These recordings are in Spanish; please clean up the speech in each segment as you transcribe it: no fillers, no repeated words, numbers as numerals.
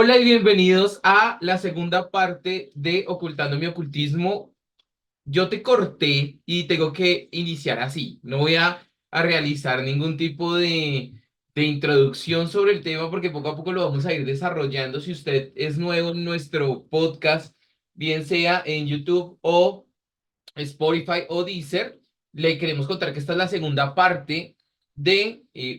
Hola y bienvenidos a la segunda parte de Ocultando mi ocultismo. Yo te corté y tengo que iniciar así. No voy a realizar ningún tipo de introducción sobre el tema porque poco a poco lo vamos a ir desarrollando. Si usted es nuevo en nuestro podcast, bien sea en YouTube o Spotify o Deezer, le queremos contar que esta es la segunda parte de eh,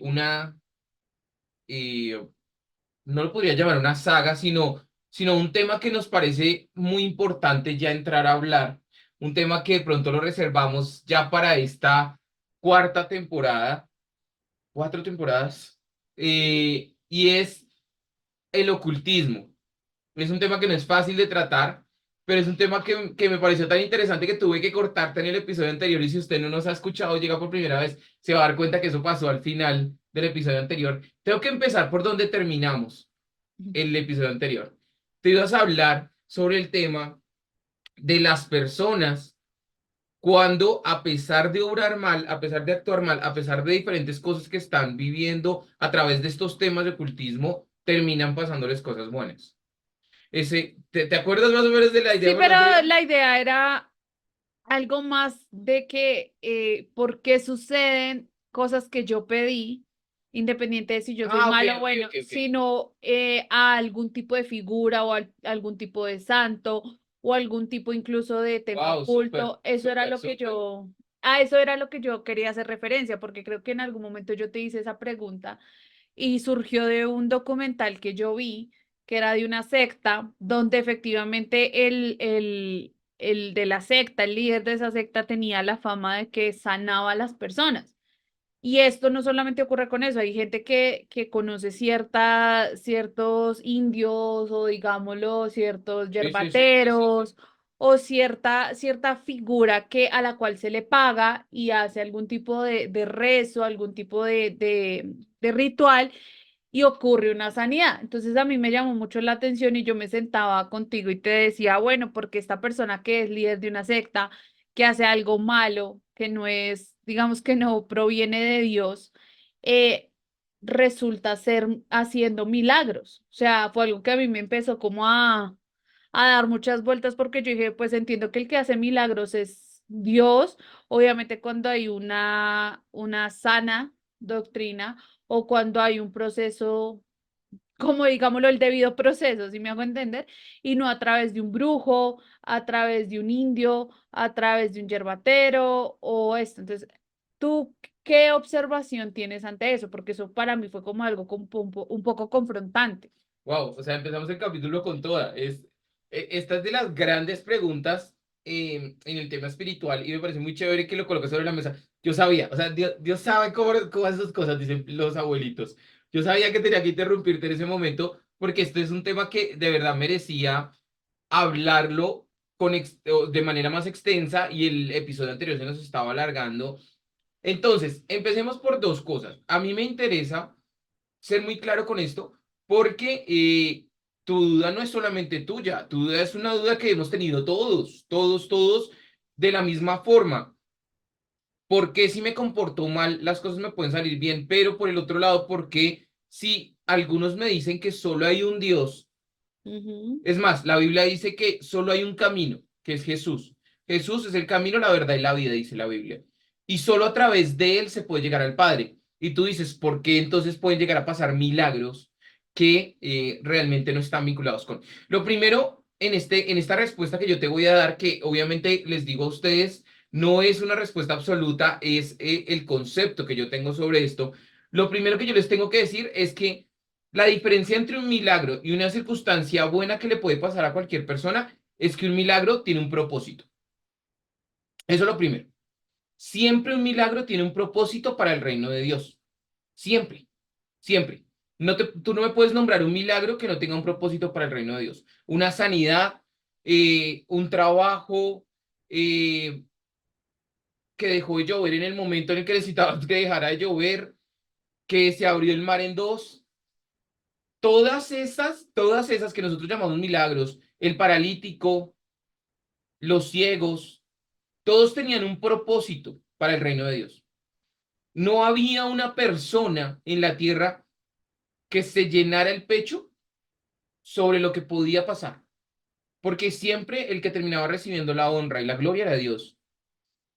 no lo podría llamar una saga, sino un tema que nos parece muy importante ya entrar a hablar, un tema que de pronto lo reservamos ya para esta cuarta temporada, cuatro temporadas, y es el ocultismo. Es un tema que no es fácil de tratar, pero es un tema que me pareció tan interesante que tuve que cortarte en el episodio anterior y si usted no nos ha escuchado, llega por primera vez, se va a dar cuenta que eso pasó al final del episodio anterior. Tengo que empezar por donde terminamos el episodio anterior. Te ibas a hablar sobre el tema de las personas cuando a pesar de obrar mal, a pesar de actuar mal, a pesar de diferentes cosas que están viviendo a través de estos temas de ocultismo, terminan pasándoles cosas buenas. ¿Te acuerdas más o menos de la idea Sí, por pero dónde iba? la idea era algo más de que por qué suceden cosas que yo pedí, independiente de si yo soy Ah, ok, malo o ok, bueno, ok, ok. sino a algún tipo de figura o algún tipo de santo o algún tipo incluso de tema Wow, súper, oculto. Eso era súper, lo que súper. a eso era lo que yo quería hacer referencia, porque creo que en algún momento yo te hice esa pregunta y surgió de un documental que yo vi, que era de una secta, donde efectivamente el de la secta, el líder de esa secta, tenía la fama de que sanaba a las personas. Y esto no solamente ocurre con eso, hay gente que conoce ciertos indios o digámoslo, ciertos Sí, sí, sí, sí, sí, sí. yerbateros o cierta figura a la cual se le paga y hace algún tipo de rezo, algún tipo de ritual y ocurre una sanidad. Entonces a mí me llamó mucho la atención y yo me sentaba contigo y te decía, bueno, porque esta persona que es líder de una secta, que hace algo malo, que no es, digamos que no proviene de Dios, eh, resulta ser haciendo milagros. O sea, fue algo que a mí me empezó como a dar muchas vueltas porque yo dije, pues entiendo que el que hace milagros es Dios, obviamente cuando hay una sana doctrina o cuando hay un proceso, como digámoslo, el debido proceso, si me hago entender, y no a través de un brujo, a través de un indio, a través de un yerbatero o esto. Entonces, ¿tú qué observación tienes ante eso? Porque eso para mí fue como algo un poco confrontante. Wow, o sea, empezamos el capítulo con toda. Esta es de las grandes preguntas en el tema espiritual y me parece muy chévere que lo coloques sobre la mesa. Yo sabía, o sea, Dios sabe cómo hace sus cosas, dicen los abuelitos. Yo sabía que tenía que interrumpirte en ese momento porque esto es un tema que de verdad merecía hablarlo de manera más extensa y el episodio anterior se nos estaba alargando. Entonces, empecemos por dos cosas. A mí me interesa ser muy claro con esto, porque tu duda no es solamente tuya, tu duda es una duda que hemos tenido todos, todos, todos, de la misma forma. ¿Por qué si me comporto mal las cosas me pueden salir bien? Pero por el otro lado, ¿por qué si algunos me dicen que solo hay un Dios? Ujú. Es más, la Biblia dice que solo hay un camino, que es Jesús. Jesús es el camino, la verdad y la vida, dice la Biblia. Y solo a través de él se puede llegar al Padre. Y tú dices, ¿por qué entonces pueden llegar a pasar milagros que realmente no están vinculados con? Lo primero, en esta respuesta que yo te voy a dar, que obviamente les digo a ustedes, no es una respuesta absoluta, es el concepto que yo tengo sobre esto. Lo primero que yo les tengo que decir es que la diferencia entre un milagro y una circunstancia buena que le puede pasar a cualquier persona es que un milagro tiene un propósito. Eso es lo primero. Siempre un milagro tiene un propósito para el reino de Dios. Siempre, siempre. Tú no me puedes nombrar un milagro que no tenga un propósito para el reino de Dios. Una sanidad, un trabajo que dejó de llover en el momento en el que necesitaba que dejara de llover, que se abrió el mar en dos. Todas esas que nosotros llamamos milagros, el paralítico, los ciegos, todos tenían un propósito para el reino de Dios. No había una persona en la tierra que se llenara el pecho sobre lo que podía pasar, porque siempre el que terminaba recibiendo la honra y la gloria era Dios.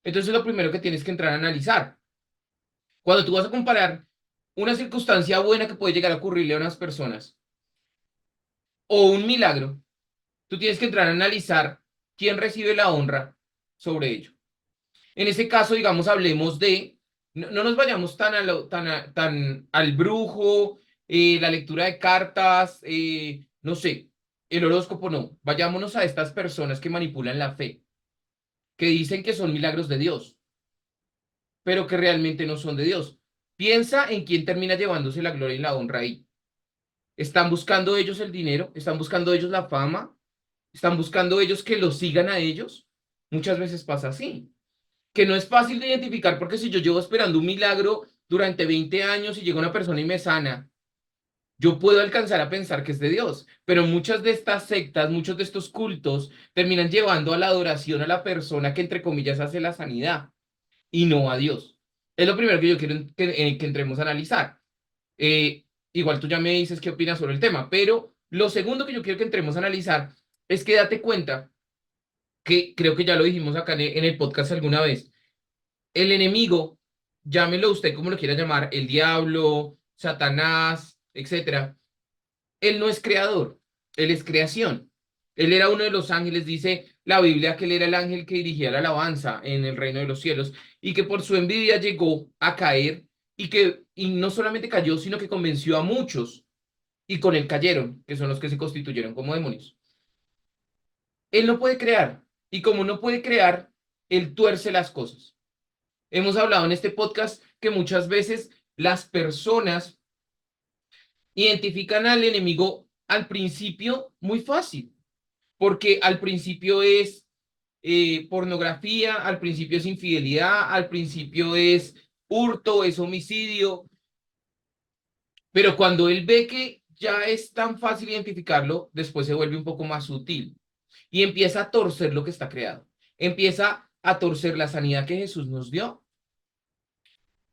Entonces lo primero que tienes que entrar a analizar, cuando tú vas a comparar una circunstancia buena que puede llegar a ocurrirle a unas personas o un milagro, tú tienes que entrar a analizar quién recibe la honra sobre ello. En ese caso, digamos, hablemos de, no nos vayamos tan, tan al brujo, la lectura de cartas, no sé, el horóscopo, no. Vayámonos a estas personas que manipulan la fe, que dicen que son milagros de Dios, pero que realmente no son de Dios. Piensa en quién termina llevándose la gloria y la honra ahí. ¿Están buscando ellos el dinero? ¿Están buscando ellos la fama? ¿Están buscando ellos que los sigan a ellos? Muchas veces pasa así, que no es fácil de identificar porque si yo llevo esperando un milagro durante 20 años y llega una persona y me sana, yo puedo alcanzar a pensar que es de Dios, pero muchas de estas sectas, muchos de estos cultos terminan llevando a la adoración a la persona que entre comillas hace la sanidad y no a Dios. Es lo primero que yo quiero que entremos a analizar. Igual tú ya me dices qué opinas sobre el tema, pero lo segundo que yo quiero que entremos a analizar es que date cuenta que creo que ya lo dijimos acá en el podcast alguna vez. El enemigo, llámelo usted como lo quiera llamar, el diablo, Satanás, etcétera, él no es creador, él es creación. Él era uno de los ángeles, dice la Biblia que él era el ángel que dirigía la alabanza en el reino de los cielos y que por su envidia llegó a caer y no solamente cayó, sino que convenció a muchos y con él cayeron, que son los que se constituyeron como demonios. Él no puede crear y como no puede crear, él tuerce las cosas. Hemos hablado en este podcast que muchas veces las personas identifican al enemigo al principio muy fácil, porque al principio es pornografía, al principio es infidelidad, al principio es hurto, es homicidio, pero cuando él ve que ya es tan fácil identificarlo, después se vuelve un poco más sutil y empieza a torcer lo que está creado, empieza a torcer la sanidad que Jesús nos dio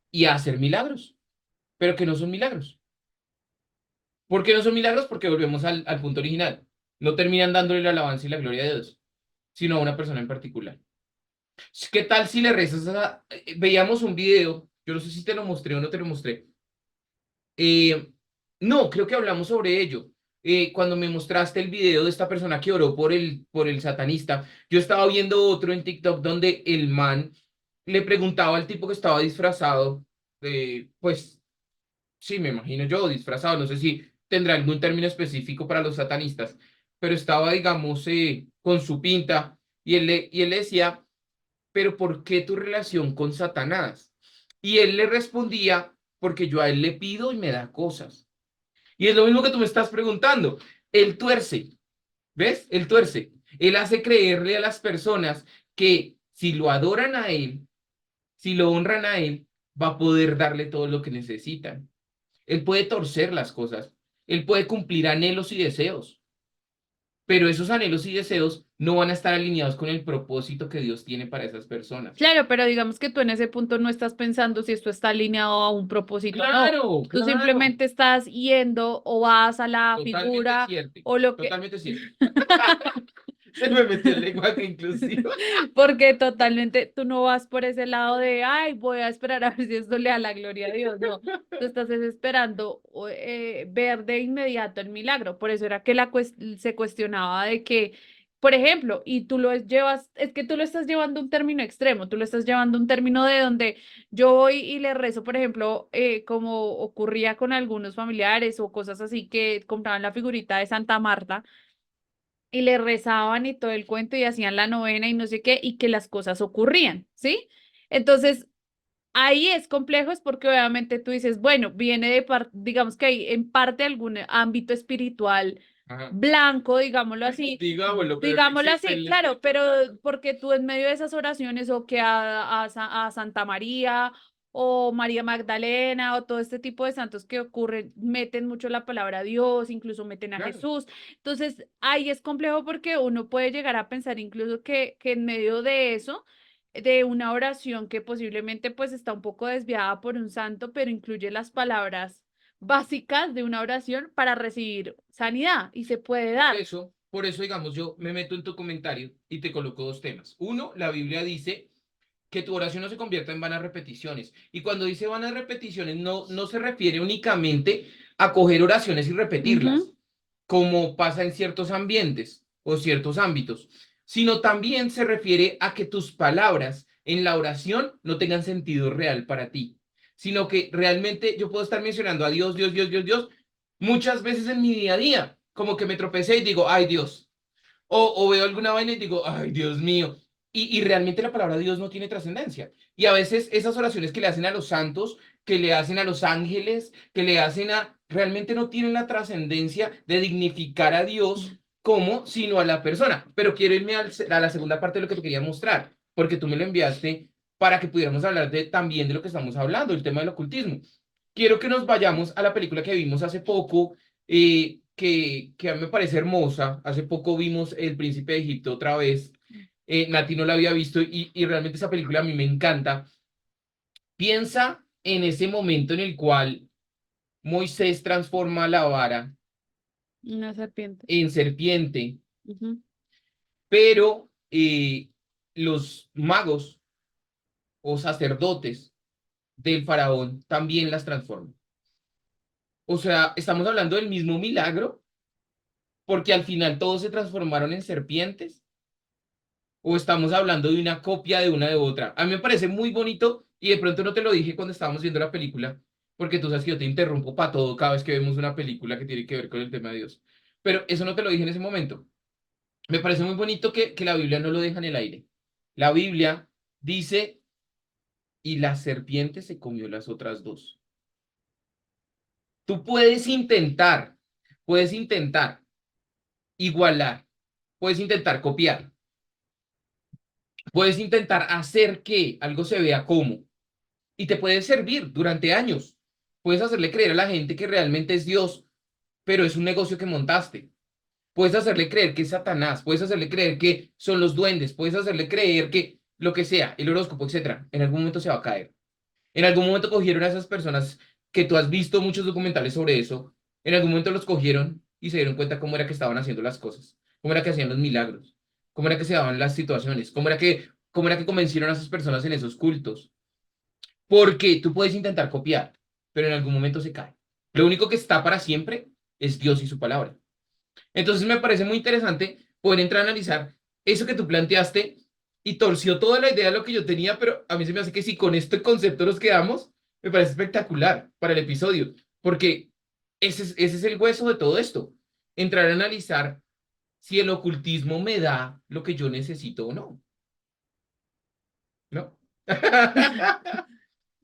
y a hacer milagros, pero que no son milagros. ¿Por qué no son milagros? Porque volvemos al punto original. No terminan dándole la alabanza y la gloria a Dios, sino a una persona en particular. ¿Qué tal si le rezas a... Veíamos un video, yo no sé si te lo mostré o no te lo mostré. Eh, no, creo que hablamos sobre ello. Cuando me mostraste el video de esta persona que oró por el satanista, yo estaba viendo otro en TikTok donde el man le preguntaba al tipo que estaba disfrazado, pues sí, me imagino yo, disfrazado, no sé si tendrá algún término específico para los satanistas, pero estaba, digamos, con su pinta y él le decía, pero ¿por qué tu relación con Satanás? Y él le respondía, porque yo a él le pido y me da cosas. Y es lo mismo que tú me estás preguntando. Él tuerce, ¿ves? Él tuerce. Él hace creerle a las personas que si lo adoran a él, si lo honran a él, va a poder darle todo lo que necesitan. Él puede torcer las cosas, él puede cumplir anhelos y deseos, pero esos anhelos y deseos no van a estar alineados con el propósito que Dios tiene para esas personas. Claro, pero digamos que tú en ese punto no estás pensando si esto está alineado a un propósito o no. Claro, Tú claro, simplemente estás yendo o vas a la totalmente figura cierto, o lo que... totalmente cierto. Se me metió el lenguaje inclusivo. Porque totalmente tú no vas por ese lado de, ay, voy a esperar a ver si esto le da la gloria a Dios. No, tú estás es esperando ver de inmediato el milagro. Por eso era que se cuestionaba de que, por ejemplo, y tú lo llevas, es que tú lo estás llevando a un término extremo, tú lo estás llevando a un término de donde yo voy y le rezo, por ejemplo, como ocurría con algunos familiares o cosas así que compraban la figurita de Santa Marta y le rezaban y todo el cuento y hacían la novena y no sé qué, y que las cosas ocurrían, ¿sí? Entonces, ahí es complejo, es porque obviamente tú dices, bueno, viene de parte, digamos que hay en parte algún ámbito espiritual Ajá. blanco, digámoslo así, Digámoslo, pero no digámoslo existe así, claro, pero porque tú en medio de esas oraciones o que a Santa María o María Magdalena o todo este tipo de santos que ocurren, meten mucho la palabra Dios, incluso meten a claro. Jesús. Entonces, ahí es complejo porque uno puede llegar a pensar incluso que en medio de eso, de una oración que posiblemente pues está un poco desviada por un santo, pero incluye las palabras básicas de una oración para recibir sanidad y se puede dar. Por eso, digamos, yo me meto en tu comentario y te coloco dos temas. Uno, la Biblia dice que tu oración no se convierta en vanas repeticiones. Y cuando dice vanas repeticiones, no se refiere únicamente a coger oraciones y repetirlas, Ujú. como pasa en ciertos ambientes o ciertos ámbitos, sino también se refiere a que tus palabras en la oración no tengan sentido real para ti, sino que realmente yo puedo estar mencionando a Dios, Dios, Dios, Dios, Dios, muchas veces en mi día a día, como que me tropecé y digo, ay Dios, o veo alguna vaina y digo, ay, Dios mío. Y realmente la palabra Dios no tiene trascendencia. Y a veces esas oraciones que le hacen a los santos, que le hacen a los ángeles, que le hacen a, realmente no tienen la trascendencia de dignificar a Dios como, sino a la persona. Pero quiero irme a la segunda parte de lo que te quería mostrar, porque tú me lo enviaste para que pudiéramos hablar de, también de lo que estamos hablando, el tema del ocultismo. Quiero que nos vayamos a la película que vimos hace poco, que a mí me parece hermosa. Hace poco vimos El Príncipe de Egipto otra vez. Nati no la había visto y realmente esa película a mí me encanta. Piensa en ese momento en el cual Moisés transforma la vara Una serpiente. en serpiente, Ujú. pero los magos o sacerdotes del faraón también las transforman. O sea, estamos hablando del mismo milagro, porque al final todos se transformaron en serpientes, o estamos hablando de una copia de una de otra. A mí me parece muy bonito y de pronto no te lo dije cuando estábamos viendo la película, porque tú sabes que yo te interrumpo para todo cada vez que vemos una película que tiene que ver con el tema de Dios. Pero eso no te lo dije en ese momento. Me parece muy bonito que la Biblia no lo deja en el aire. La Biblia dice, y la serpiente se comió las otras dos. Tú puedes intentar igualar, puedes intentar copiar, puedes intentar hacer que algo se vea como, y te puede servir durante años. Puedes hacerle creer a la gente que realmente es Dios, pero es un negocio que montaste. Puedes hacerle creer que es Satanás, puedes hacerle creer que son los duendes, puedes hacerle creer que lo que sea, el horóscopo, etcétera, en algún momento se va a caer. En algún momento cogieron a esas personas que tú has visto muchos documentales sobre eso, en algún momento los cogieron y se dieron cuenta cómo era que estaban haciendo las cosas, cómo era que hacían los milagros, cómo era que se daban las situaciones, cómo era que convencieron a esas personas en esos cultos. Porque tú puedes intentar copiar, pero en algún momento se cae. Lo único que está para siempre es Dios y su palabra. Entonces me parece muy interesante poder entrar a analizar eso que tú planteaste y torció toda la idea de lo que yo tenía, pero a mí se me hace que si con este concepto nos quedamos, me parece espectacular para el episodio, porque ese es el hueso de todo esto, entrar a analizar si el ocultismo me da lo que yo necesito o no, ¿no?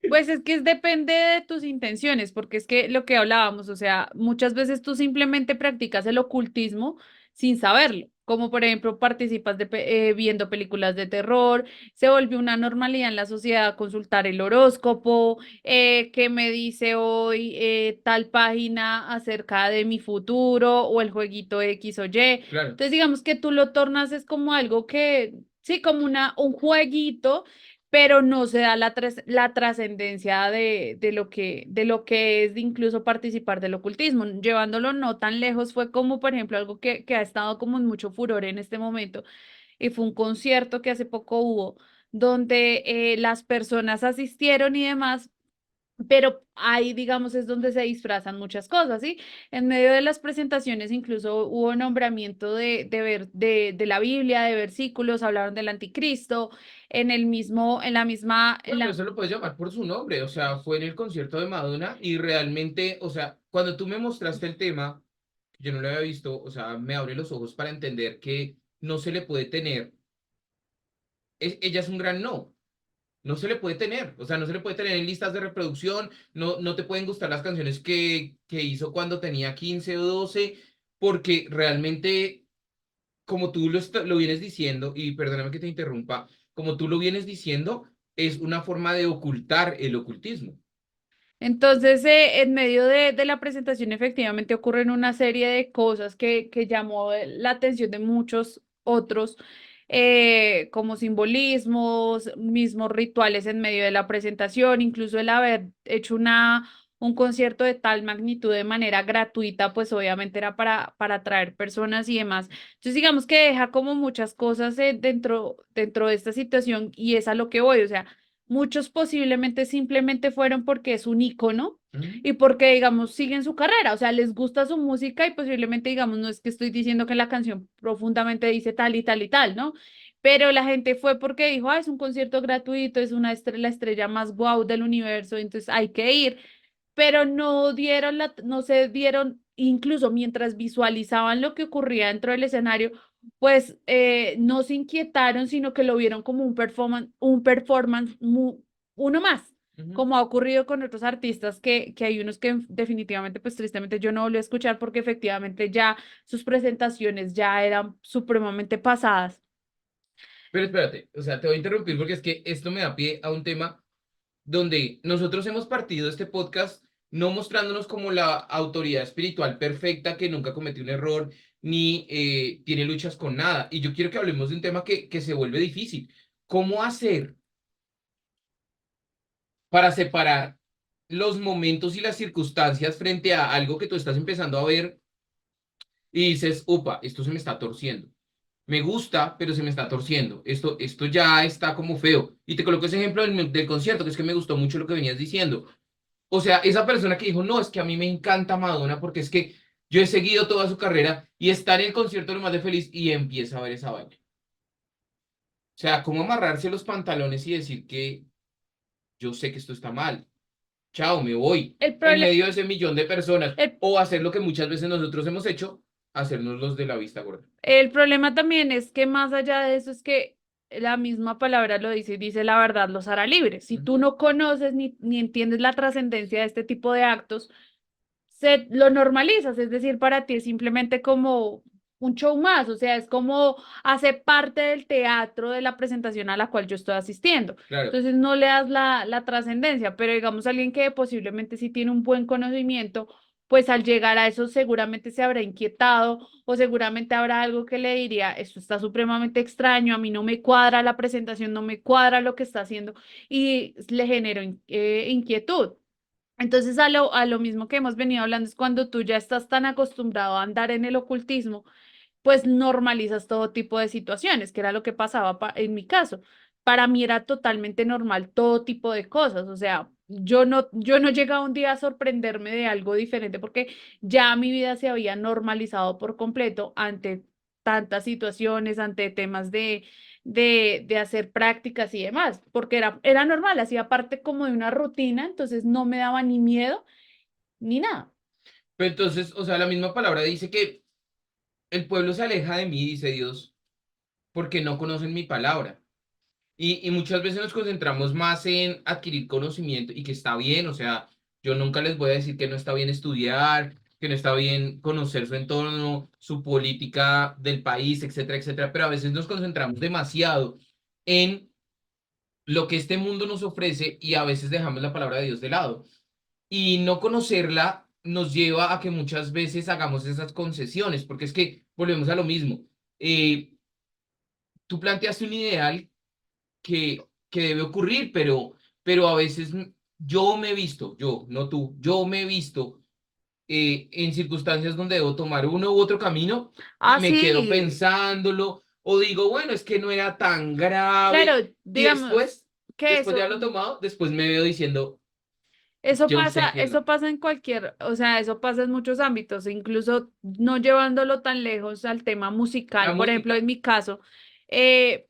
Pues es que depende de tus intenciones, porque es que lo que hablábamos, o sea, muchas veces tú simplemente practicas el ocultismo sin saberlo, como por ejemplo participas viendo películas de terror, se volvió una normalidad en la sociedad consultar el horóscopo, que me dice hoy tal página acerca de mi futuro o el jueguito X o Y. Claro. Entonces digamos que tú lo tornas es como algo que, sí, como un jueguito, pero no se da la trascendencia de lo que es incluso participar del ocultismo. Llevándolo no tan lejos fue como, por ejemplo, algo que ha estado como en mucho furor en este momento, y fue un concierto que hace poco hubo, donde las personas asistieron y demás, pero ahí, digamos, es donde se disfrazan muchas cosas, ¿sí? En medio de las presentaciones incluso hubo nombramiento de la Biblia, de versículos, hablaron del anticristo, en el mismo, en la misma, en Bueno, pero la... eso lo puedes llamar por su nombre, o sea, fue en el concierto de Madonna y realmente, o sea, cuando tú me mostraste el tema, yo no lo había visto, o sea, me abre los ojos para entender que no se le puede tener, ella es un gran no, no se le puede tener, o sea, no se le puede tener en listas de reproducción, no te pueden gustar las canciones que hizo cuando tenía 15 o 12, porque realmente, como tú lo vienes diciendo, y perdóname que te interrumpa, como tú lo vienes diciendo, es una forma de ocultar el ocultismo. Entonces, en medio de la presentación efectivamente ocurren una serie de cosas que llamó la atención de muchos otros, como simbolismos, mismos rituales en medio de la presentación, incluso el haber hecho un concierto de tal magnitud de manera gratuita, pues obviamente era para atraer personas y demás. Entonces, digamos que deja como muchas cosas dentro de esta situación y es a lo que voy, o sea, muchos posiblemente simplemente fueron porque es un ícono Ujú. y porque, digamos, siguen su carrera, o sea, les gusta su música y posiblemente, digamos, no es que estoy diciendo que la canción profundamente dice tal y tal y tal, ¿no? Pero la gente fue porque dijo, ah, es un concierto gratuito, es la estrella más guau del universo, entonces hay que ir. Pero no se dieron, incluso mientras visualizaban lo que ocurría dentro del escenario, pues no se inquietaron, sino que lo vieron como uno más, Ujú. como ha ocurrido con otros artistas que hay unos que definitivamente, pues tristemente yo no volví a escuchar porque efectivamente ya sus presentaciones ya eran supremamente pasadas. Pero espérate, o sea, te voy a interrumpir porque es que esto me da pie a un tema donde nosotros hemos partido este podcast no mostrándonos como la autoridad espiritual perfecta que nunca cometió un error ni tiene luchas con nada. Y yo quiero que hablemos de un tema que se vuelve difícil. ¿Cómo hacer para separar los momentos y las circunstancias frente a algo que tú estás empezando a ver y dices, upa, esto se me está torciendo? Me gusta, pero se me está torciendo. Esto ya está como feo. Y te coloco ese ejemplo del concierto, que es que me gustó mucho lo que venías diciendo. O sea, esa persona que dijo, no, es que a mí me encanta Madonna porque es que yo he seguido toda su carrera y está en el concierto lo más de feliz y empieza a ver esa vaina. O sea, cómo amarrarse los pantalones y decir que yo sé que esto está mal. Chao, me voy. El En problema, medio de ese millón de personas. O hacer lo que muchas veces nosotros hemos hecho, hacernos los de la vista gorda. El problema también es que más allá de eso es que la misma palabra lo dice y dice la verdad los hará libres. Si tú Ujú. no conoces ni entiendes la trascendencia de este tipo de actos, lo normalizas, es decir, para ti es simplemente como un show más, o sea, es como hace parte del teatro de la presentación a la cual yo estoy asistiendo. Claro. Entonces no le das la trascendencia, pero digamos alguien que posiblemente sí tiene un buen conocimiento, pues al llegar a eso seguramente se habrá inquietado o seguramente habrá algo que le diría, esto está supremamente extraño, a mí no me cuadra la presentación, no me cuadra lo que está haciendo y le generó inquietud. Entonces, a lo mismo que hemos venido hablando es cuando tú ya estás tan acostumbrado a andar en el ocultismo, pues normalizas todo tipo de situaciones, que era lo que pasaba en mi caso. Para mí era totalmente normal todo tipo de cosas, o sea, yo no llegaba un día a sorprenderme de algo diferente porque ya mi vida se había normalizado por completo ante tantas situaciones, ante temas de hacer prácticas y demás, porque era normal, hacía parte como de una rutina, entonces no me daba ni miedo ni nada. Pero entonces, o sea, la misma palabra dice que el pueblo se aleja de mí, dice Dios, porque no conocen mi palabra. Y muchas veces nos concentramos más en adquirir conocimiento y que está bien, o sea, yo nunca les voy a decir que no está bien estudiar, que no está bien conocer su entorno, su política del país, etcétera, etcétera, pero a veces nos concentramos demasiado en lo que este mundo nos ofrece y a veces dejamos la palabra de Dios de lado. Y no conocerla nos lleva a que muchas veces hagamos esas concesiones, porque es que volvemos a lo mismo. Eh, Tú planteaste un ideal que debe ocurrir, pero a veces yo me he visto, yo, no tú, yo me he visto en circunstancias donde debo tomar uno u otro camino y Ah, me quedo sí, pensándolo o digo, bueno, es que no era tan grave claro, y digamos que después de eso. haberlo tomado, después me veo diciendo, yo sé que Eso no. pasa en cualquier, o sea, eso pasa en muchos ámbitos, incluso no llevándolo tan lejos al tema La musical. Por ejemplo, música. en mi caso,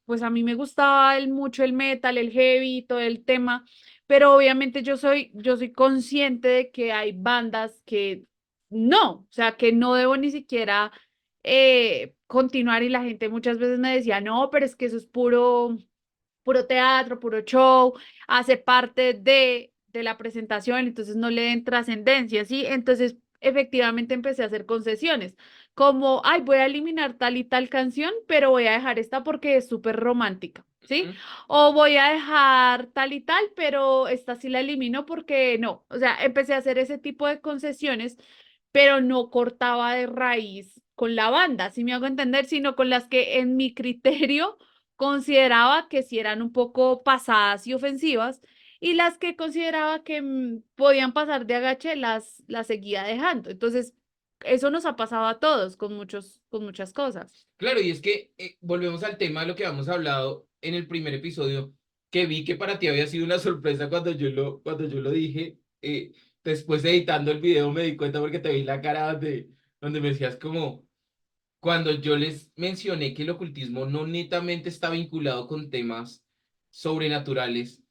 pues a mí me gustaba mucho el metal, el heavy, todo el tema, pero obviamente yo soy consciente de que hay bandas que no, o sea, que no debo ni siquiera continuar y la gente muchas veces me decía, no, pero es que eso es puro teatro, puro show, hace parte de la presentación, entonces no le den trascendencia, ¿sí? Entonces, efectivamente empecé a hacer concesiones, como, ay, voy a eliminar tal y tal canción, pero voy a dejar esta porque es súper romántica. ¿Sí? Ujú. O voy a dejar tal y tal, pero esta sí la elimino porque no. O sea, empecé a hacer ese tipo de concesiones, pero no cortaba de raíz con la banda, si me hago entender, sino con las que en mi criterio consideraba que si eran un poco pasadas y ofensivas, y las que consideraba que podían pasar de agache las seguía dejando. Entonces, eso nos ha pasado a todos con muchas cosas. Claro, y es que volvemos al tema de lo que habíamos hablado en el primer episodio, que vi que para ti había sido una sorpresa cuando yo lo dije. Después editando el video me di cuenta porque te vi la cara donde me decías como cuando yo les mencioné que el ocultismo no netamente está vinculado con temas sobrenaturales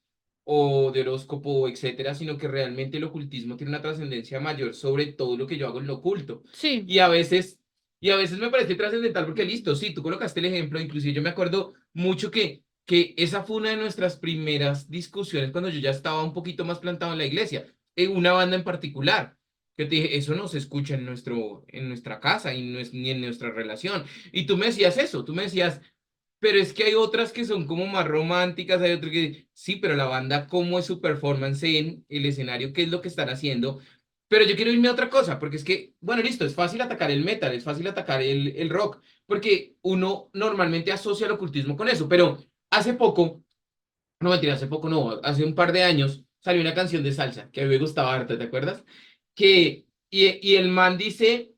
o de horóscopo, etcétera, sino que realmente el ocultismo tiene una trascendencia mayor sobre todo lo que yo hago en lo oculto. Sí. Y a veces, y a veces me parece trascendental porque listo, sí, tú colocaste el ejemplo, inclusive yo me acuerdo mucho que esa fue una de nuestras primeras discusiones cuando yo ya estaba un poquito más plantado en la iglesia, en una banda en particular. Que te dije, eso no se escucha en nuestra casa y no es, ni en nuestra relación. Y tú me decías eso, tú me decías, pero es que hay otras que son como más románticas, hay otras que sí, pero la banda, ¿cómo es su performance en el escenario? ¿Qué es lo que están haciendo? Pero yo quiero irme a otra cosa, porque es que, bueno, listo, es fácil atacar el metal, es fácil atacar el rock, porque uno normalmente asocia el ocultismo con eso, pero hace poco, no mentira, hace poco no, hace un par de años salió una canción de salsa que a mí me gustaba harto, ¿te acuerdas? Y el man dice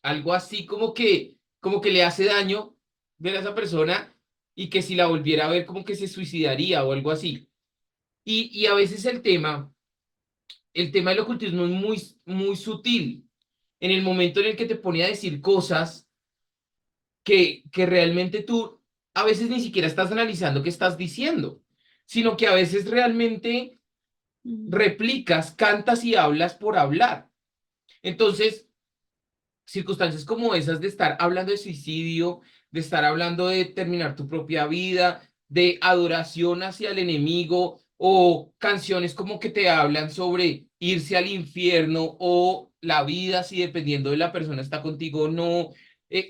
algo así como que le hace daño ver a esa persona y que si la volviera a ver como que se suicidaría o algo así. Y a veces el tema del ocultismo es muy sutil en el momento en el que te pone a decir cosas que realmente tú a veces ni siquiera estás analizando qué estás diciendo, sino que a veces realmente Mm. replicas, cantas y hablas por hablar. Entonces, circunstancias como esas de estar hablando de suicidio, de estar hablando de terminar tu propia vida, de adoración hacia el enemigo o canciones como que te hablan sobre irse al infierno o la vida, si dependiendo de la persona está contigo o no.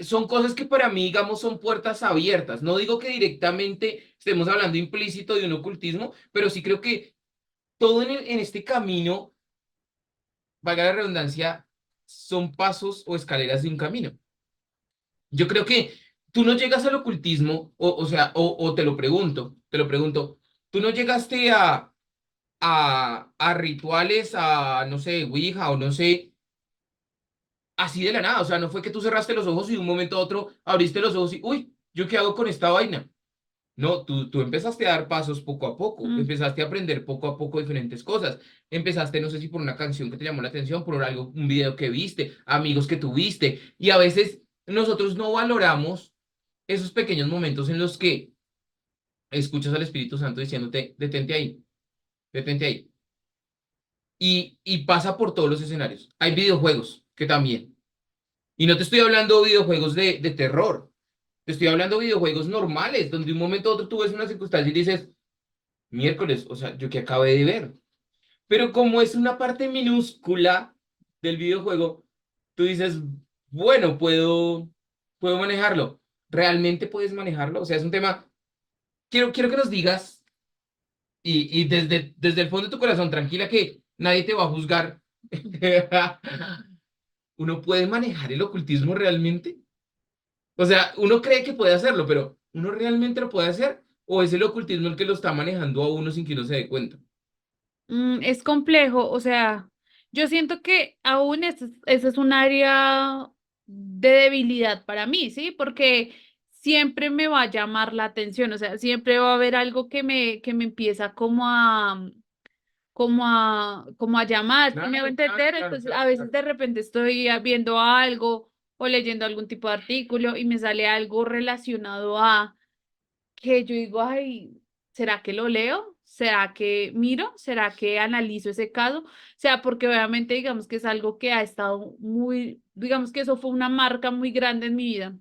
Son cosas que para mí, digamos, son puertas abiertas. No digo que directamente estemos hablando implícito de un ocultismo, pero sí creo que todo en este camino, valga la redundancia, son pasos o escaleras de un camino. Yo creo que tú no llegas al ocultismo, o sea, o te lo pregunto, tú no llegaste a rituales, a, no sé, Ouija o no sé, así de la nada, o sea, no fue que tú cerraste los ojos y de un momento a otro abriste los ojos y, uy, ¿yo qué hago con esta vaina? No, tú empezaste a dar pasos poco a poco, Mm. empezaste a aprender poco a poco diferentes cosas, empezaste, no sé si por una canción que te llamó la atención, por algo, un video que viste, amigos que tuviste, y a veces nosotros no valoramos esos pequeños momentos en los que escuchas al Espíritu Santo diciéndote, detente ahí, y pasa por todos los escenarios. Hay videojuegos que también, y no te estoy hablando de videojuegos de terror, te estoy hablando de videojuegos normales, donde de un momento a otro tú ves una circunstancia y dices, miércoles, o sea, yo que acabé de ver. Pero como es una parte minúscula del videojuego, tú dices, bueno, puedo manejarlo. ¿Realmente puedes manejarlo? O sea, es un tema, quiero que nos digas, y desde el fondo de tu corazón, tranquila que nadie te va a juzgar. ¿Uno puede manejar el ocultismo realmente? O sea, uno cree que puede hacerlo, pero ¿uno realmente lo puede hacer? ¿O es el ocultismo el que lo está manejando a uno sin que uno se dé cuenta? Es complejo, o sea, yo siento que aún ese es un área de debilidad para mí, ¿sí? Porque siempre me va a llamar la atención, o sea, siempre va a haber algo que me empieza como a llamar, ¿sí me hago Claro, claro, entender? claro, Entonces, claro, a veces claro. de repente estoy viendo algo o leyendo algún tipo de artículo y me sale algo relacionado a que yo digo, ay, ¿será que lo leo? ¿Será que miro? ¿Será que analizo ese caso? O sea, porque obviamente digamos que es algo que ha estado muy, digamos que eso fue una marca muy grande en mi vida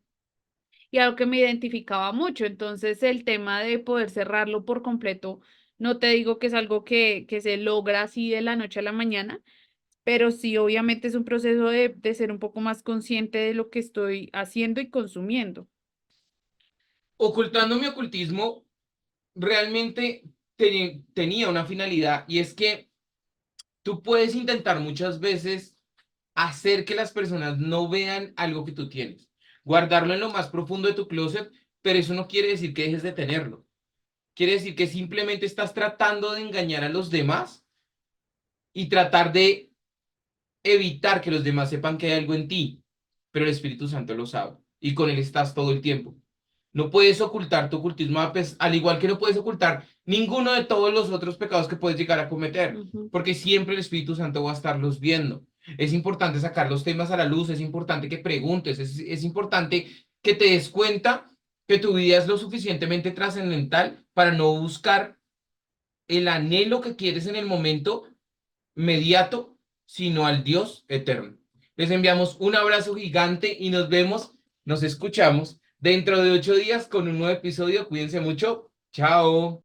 y algo que me identificaba mucho. Entonces, el tema de poder cerrarlo por completo, no te digo que es algo que se logra así de la noche a la mañana, pero sí, obviamente es un proceso de ser un poco más consciente de lo que estoy haciendo y consumiendo. Ocultando mi ocultismo, realmente tenía una finalidad y es que tú puedes intentar muchas veces hacer que las personas no vean algo que tú tienes, guardarlo en lo más profundo de tu closet, pero eso no quiere decir que dejes de tenerlo. quiere decir que simplemente estás tratando de engañar a los demás y tratar de evitar que los demás sepan que hay algo en ti, pero el Espíritu Santo lo sabe y con él estás todo el tiempo. No puedes ocultar tu ocultismo, al igual que no puedes ocultar ninguno de todos los otros pecados que puedes llegar a cometer, Ujú. porque siempre el Espíritu Santo va a estarlos viendo. Es importante sacar los temas a la luz, es importante que preguntes, es importante que te des cuenta que tu vida es lo suficientemente trascendental para no buscar el anhelo que quieres en el momento mediato, sino al Dios eterno. Les enviamos un abrazo gigante y nos vemos, nos escuchamos dentro de 8 días con un nuevo episodio. Cuídense mucho. Chao.